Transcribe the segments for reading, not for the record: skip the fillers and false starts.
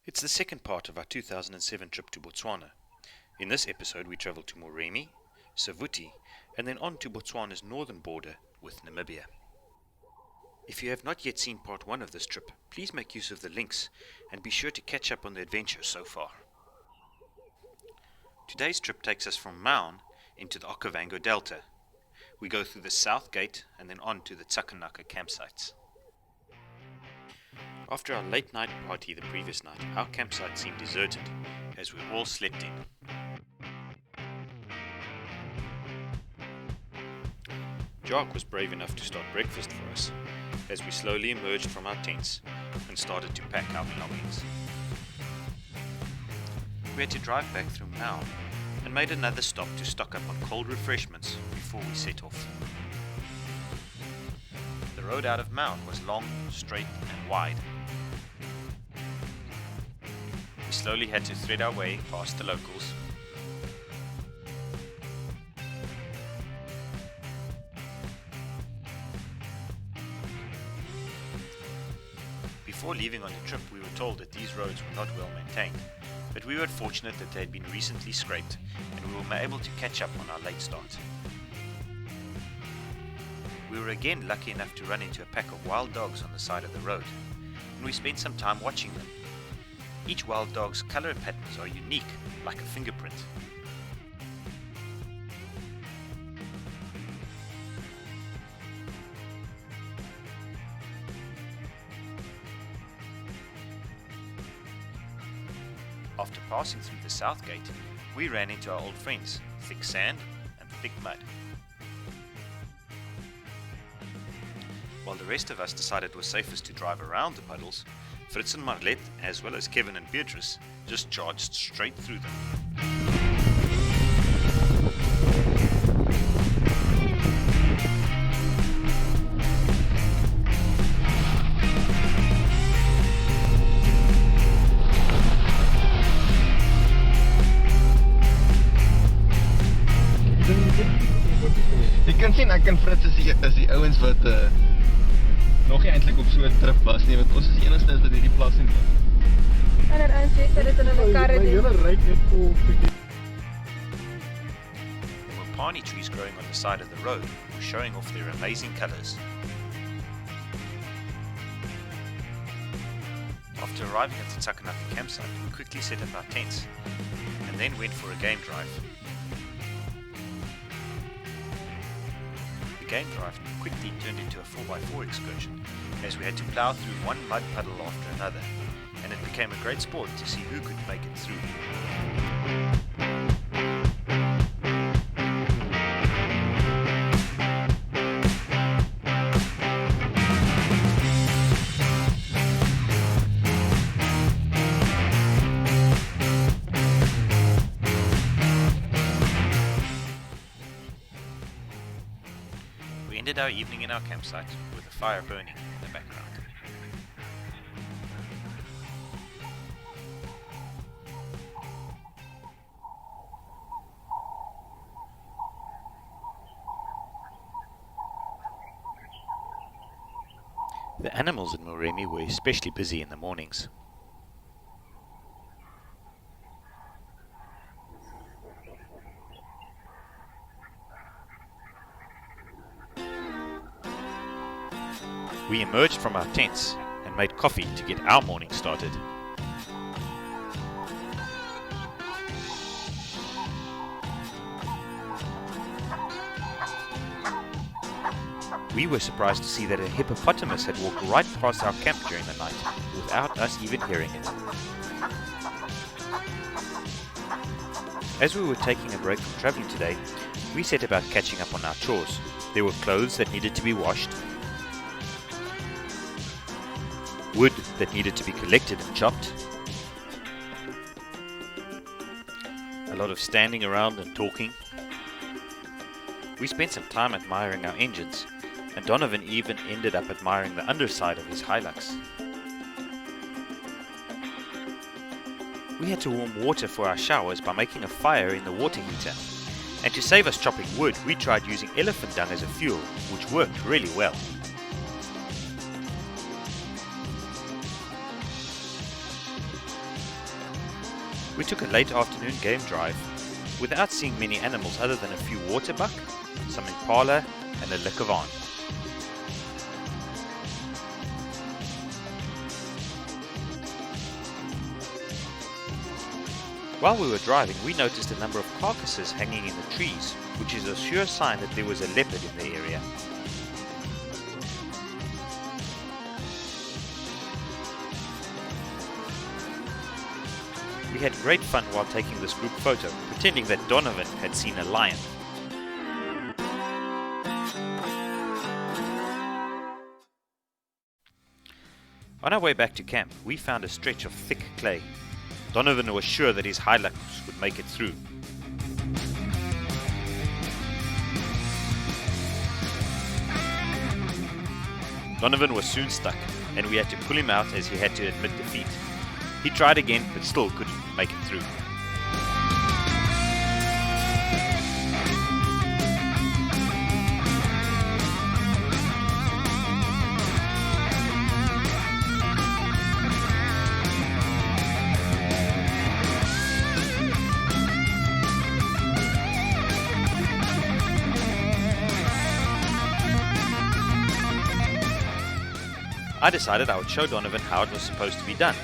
It's the second part of our 2007 trip to Botswana. In this episode we travel to Moremi, Savuti, and then on to Botswana's northern border with Namibia. If you have not yet seen part 1 of this trip, please make use of the links and be sure to catch up on the adventure so far. Today's trip takes us from Maun into the Okavango Delta. We go through the south gate and then on to the Tsakanaka campsites. After our late night party the previous night, our campsite seemed deserted as we all slept in. Jock was brave enough to start breakfast for us as we slowly emerged from our tents and started to pack our belongings. We had to drive back through Maun and made another stop to stock up on cold refreshments before we set off. The road out of Maun was long, straight and wide. We slowly had to thread our way past the locals. Before leaving on the trip, we were told that these roads were not well maintained, but we were fortunate that they had been recently scraped and we were able to catch up on our late start. We were again lucky enough to run into a pack of wild dogs on the side of the road, and we spent some time watching them. Each wild dog's color patterns are unique, like a fingerprint. After passing through the south gate, we ran into our old friends, thick sand and thick mud. While the rest of us decided it was safest to drive around the puddles, Fritz and Marlet, as well as Kevin and Beatrice, just charged straight through them. Jy kan sien ek en Fritz is die ouens wat nog nie eintlik op so 'n trip was nie, want ons is die enigste wat hierdie plas in loop. En dan sê dat dit in 'n karre doen. There were palm trees growing on the side of the road, showing off their amazing colors. After arriving at the Tsakanaka campsite, we quickly set up our tents and then went for a game drive. The game drive quickly turned into a 4x4 excursion as we had to plough through one mud puddle after another, and it became a great sport to see who could make it through. We ended our evening in our campsite with a fire burning in the background. The animals in Moremi were especially busy in the mornings. We emerged from our tents and made coffee to get our morning started. We were surprised to see that a hippopotamus had walked right past our camp during the night without us even hearing it. As we were taking a break from traveling today, we set about catching up on our chores. There were clothes that needed to be washed, wood that needed to be collected and chopped, a lot of standing around and talking. We spent some time admiring our engines, and Donovan even ended up admiring the underside of his Hilux. We had to warm water for our showers by making a fire in the water heater, and to save us chopping wood, we tried using elephant dung as a fuel, which worked really well. We took a late afternoon game drive without seeing many animals other than a few waterbuck, some impala and a likavan. While we were driving, we noticed a number of carcasses hanging in the trees, which is a sure sign that there was a leopard in the area. We had great fun while taking this group photo, pretending that Donovan had seen a lion. On our way back to camp, we found a stretch of thick clay. Donovan was sure that his Hilux would make it through. Donovan was soon stuck, and we had to pull him out as he had to admit defeat. He tried again, but still couldn't make it through. I decided I would show Donovan how it was supposed to be done,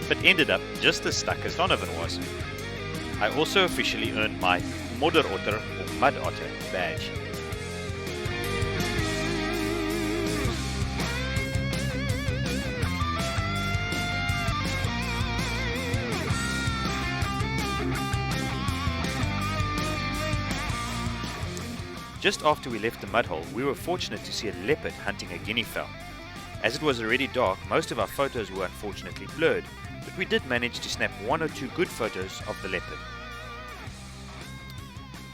but ended up just as stuck as Donovan was. I also officially earned my modderotter or mud otter badge. Just after we left the mud hole, we were fortunate to see a leopard hunting a guinea fowl. As it was already dark, most of our photos were unfortunately blurred, but we did manage to snap one or two good photos of the leopard.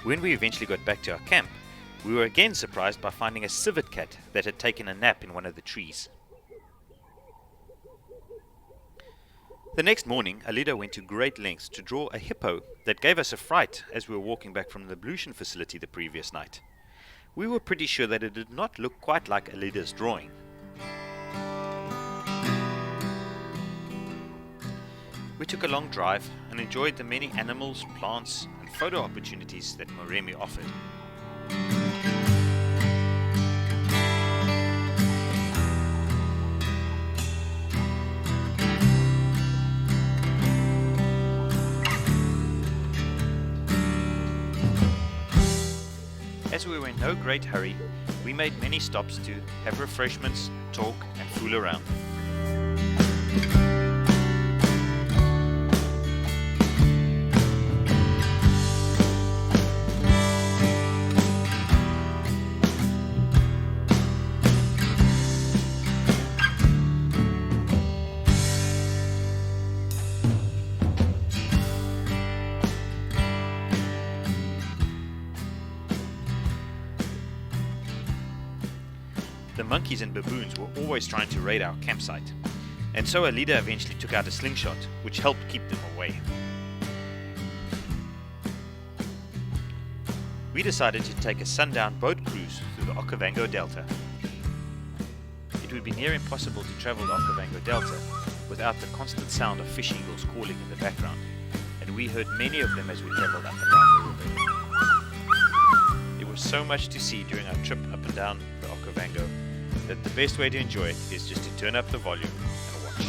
When we eventually got back to our camp, we were again surprised by finding a civet cat that had taken a nap in one of the trees. The next morning, Alida went to great lengths to draw a hippo that gave us a fright as we were walking back from the ablution facility the previous night. We were pretty sure that it did not look quite like Alida's drawing. We took a long drive and enjoyed the many animals, plants and photo opportunities that Moremi offered. As we were in no great hurry, we made many stops to have refreshments, talk and fool around. The monkeys and baboons were always trying to raid our campsite, and so Alida eventually took out a slingshot, which helped keep them away. We decided to take a sundown boat cruise through the Okavango Delta. It would be near impossible to travel the Okavango Delta without the constant sound of fish eagles calling in the background, and we heard many of them as we traveled up and down the river. There was so much to see during our trip up and down the Okavango that the best way to enjoy it is just to turn up the volume and watch.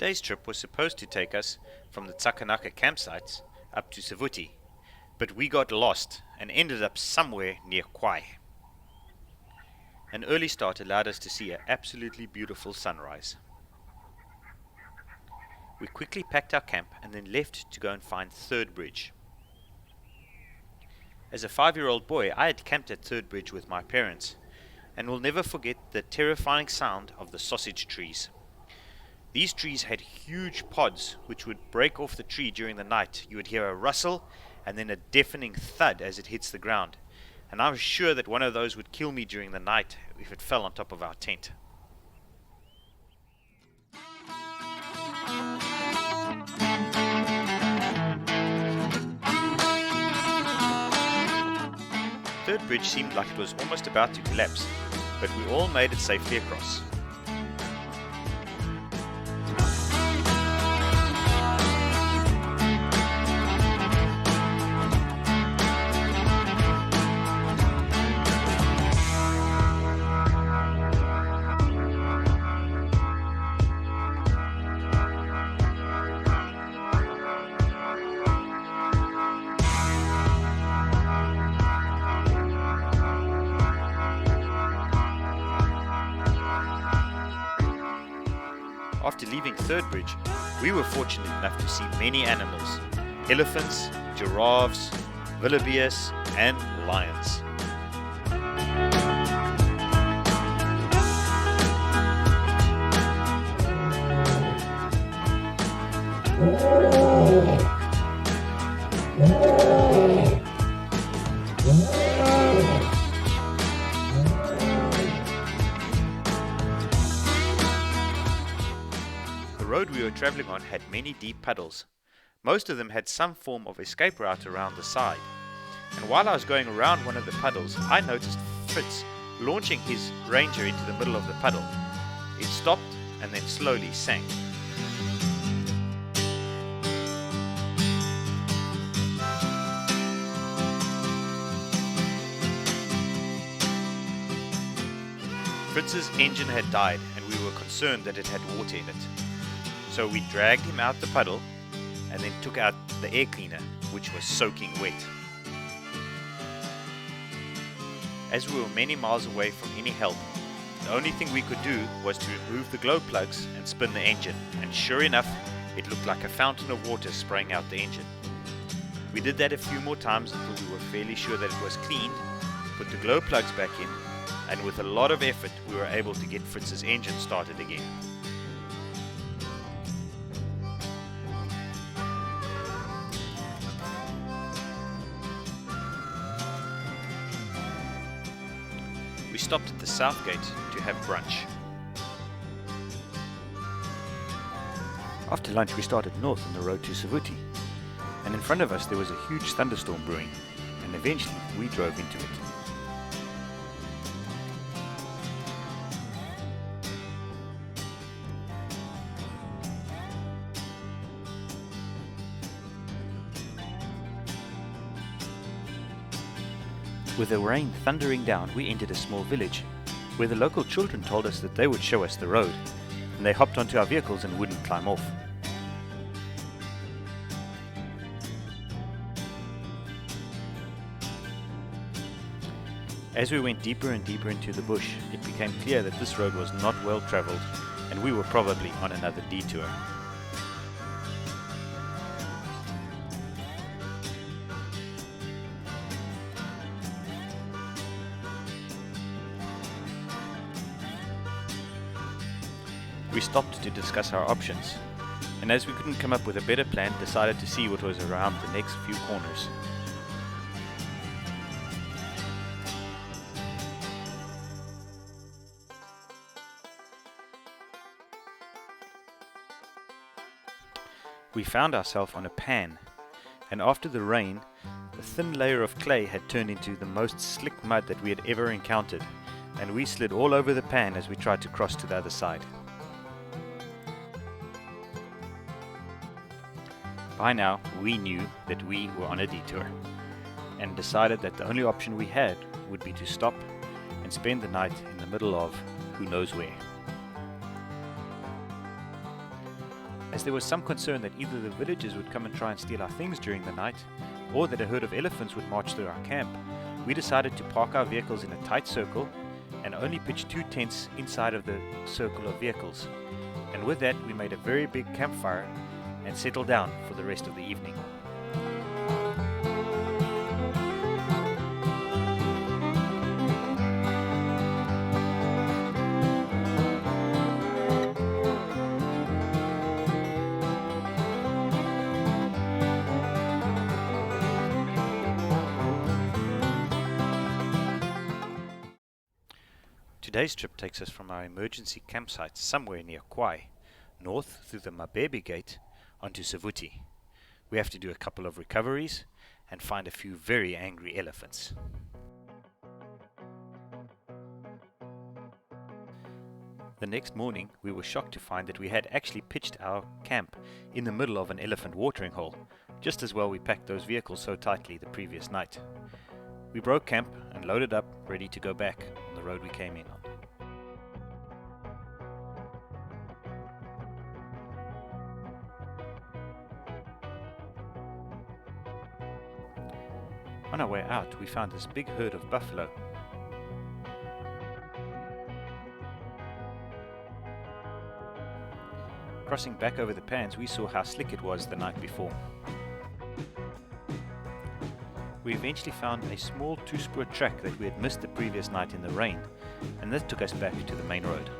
Today's trip was supposed to take us from the Tsakanaka campsites up to Savuti, but we got lost and ended up somewhere near Khwai. An early start allowed us to see an absolutely beautiful sunrise. We quickly packed our camp and then left to go and find Third Bridge. As a 5-year-old boy, I had camped at Third Bridge with my parents, and will never forget the terrifying sound of the sausage trees. These trees had huge pods which would break off the tree during the night. You would hear a rustle and then a deafening thud as it hits the ground, and I was sure that one of those would kill me during the night if it fell on top of our tent. Third Bridge seemed like it was almost about to collapse, but we all made it safely across. After leaving Third Bridge, we were fortunate enough to see many animals: elephants, giraffes, wildebeest, and lions. The road we were travelling on had many deep puddles. Most of them had some form of escape route around the side. And while I was going around one of the puddles, I noticed Fritz launching his ranger into the middle of the puddle. It stopped and then slowly sank. Fritz's engine had died and we were concerned that it had water in it. So we dragged him out the puddle and then took out the air cleaner, which was soaking wet. As we were many miles away from any help, the only thing we could do was to remove the glow plugs and spin the engine, and sure enough, it looked like a fountain of water spraying out the engine. We did that a few more times until we were fairly sure that it was cleaned, put the glow plugs back in, and with a lot of effort we were able to get Fritz's engine started again. We stopped at the south gate to have brunch. After lunch we started north on the road to Savuti, and in front of us there was a huge thunderstorm brewing, and eventually we drove into it. With the rain thundering down, we entered a small village, where the local children told us that they would show us the road, and they hopped onto our vehicles and wouldn't climb off. As we went deeper and deeper into the bush, it became clear that this road was not well travelled, and we were probably on another detour. We stopped to discuss our options, and as we couldn't come up with a better plan, decided to see what was around the next few corners. We found ourselves on a pan, and after the rain, the thin layer of clay had turned into the most slick mud that we had ever encountered, and we slid all over the pan as we tried to cross to the other side. By now, we knew that we were on a detour, and decided that the only option we had would be to stop and spend the night in the middle of who knows where. As there was some concern that either the villagers would come and try and steal our things during the night, or that a herd of elephants would march through our camp, we decided to park our vehicles in a tight circle and only pitch 2 tents inside of the circle of vehicles. And with that, we made a very big campfire and settled down for the rest of the evening. Today's trip takes us from our emergency campsite somewhere near Khwai, north through the Mabebe Gate onto Savuti. We have to do a couple of recoveries and find a few very angry elephants. The next morning we were shocked to find that we had actually pitched our camp in the middle of an elephant watering hole, just as well we packed those vehicles so tightly the previous night. We broke camp and loaded up, ready to go back on the road we came in on. On our way out, we found this big herd of buffalo. Crossing back over the pans, we saw how slick it was the night before. We eventually found a small 2-spur track that we had missed the previous night in the rain, and this took us back to the main road.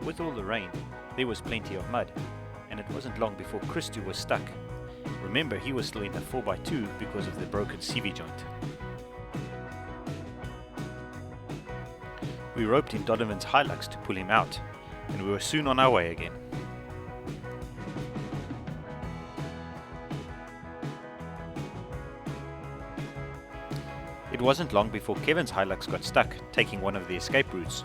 With all the rain, there was plenty of mud, and it wasn't long before Christu was stuck. Remember, he was still in the 4x2 because of the broken CV joint. We roped in Donovan's Hilux to pull him out, and we were soon on our way again. It wasn't long before Kevin's Hilux got stuck, taking one of the escape routes.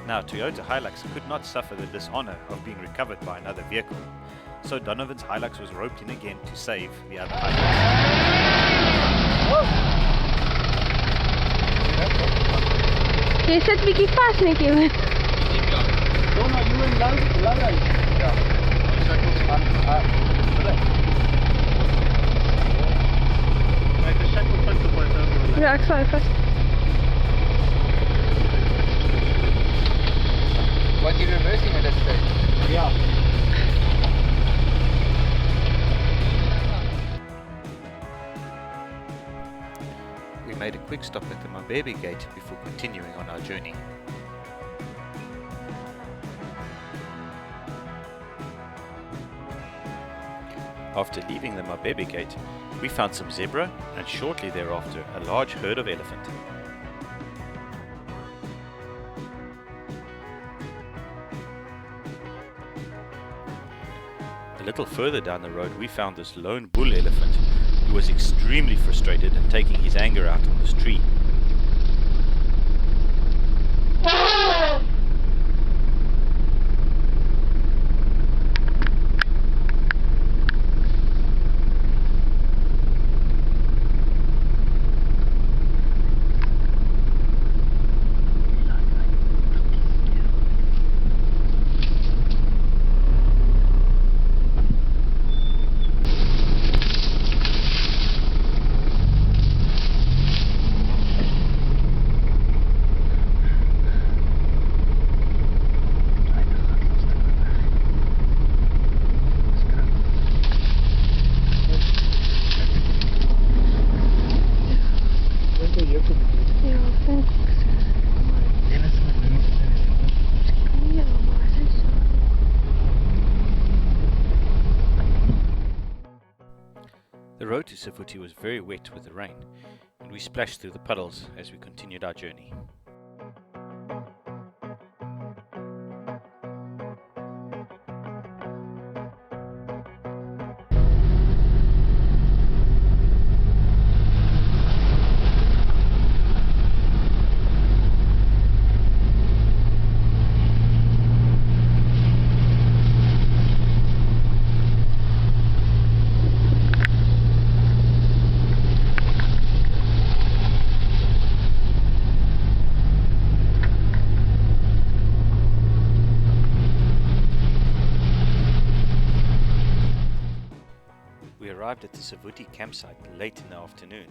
Now, Toyota Hilux could not suffer the dishonor of being recovered by another vehicle, so Donovan's Hilux was roped in again to save the other Hilux. Jy sit bietjie vas net jy. Donna, you and Laura. Ja. Ons het ons aan. Ek het check op punt op hy. Ja, ek sal vas. Wat jy reversing at that stage? Ja. We made a quick stop at the Mabebe Gate before continuing on our journey. After leaving the Mabebe Gate, we found some zebra and shortly thereafter a large herd of elephant. A little further down the road we found this lone bull elephant who was extremely frustrated and taking his anger out on this tree. The road to Savuti was very wet with the rain, and we splashed through the puddles as we continued our journey. arrived at the Savuti campsite late in the afternoon.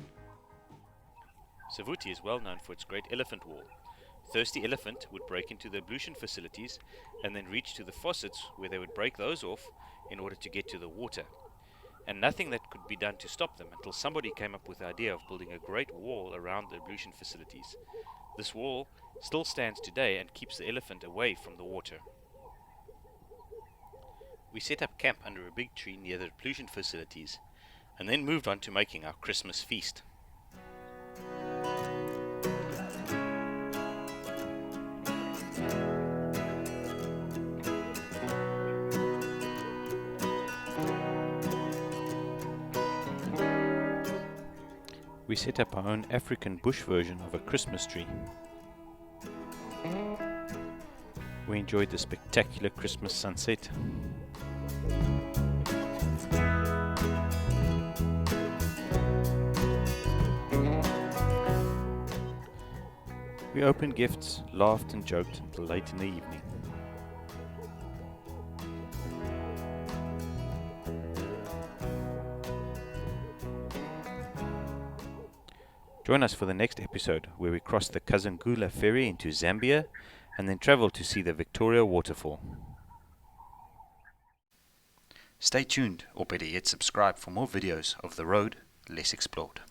Savuti is well known for its great elephant wall. Thirsty elephant would break into the ablution facilities and then reach to the faucets where they would break those off in order to get to the water. And nothing that could be done to stop them until somebody came up with the idea of building a great wall around the ablution facilities. This wall still stands today and keeps the elephant away from the water. We set up camp under a big tree near the ablution facilities and then moved on to making our Christmas feast. We set up our own African bush version of a Christmas tree. We enjoyed the spectacular Christmas sunset. We opened gifts, laughed and joked until late in the evening. Join us for the next episode where we cross the Kazangula ferry into Zambia and then travel to see the Victoria waterfall. Stay tuned, or better yet subscribe for more videos of the road less explored.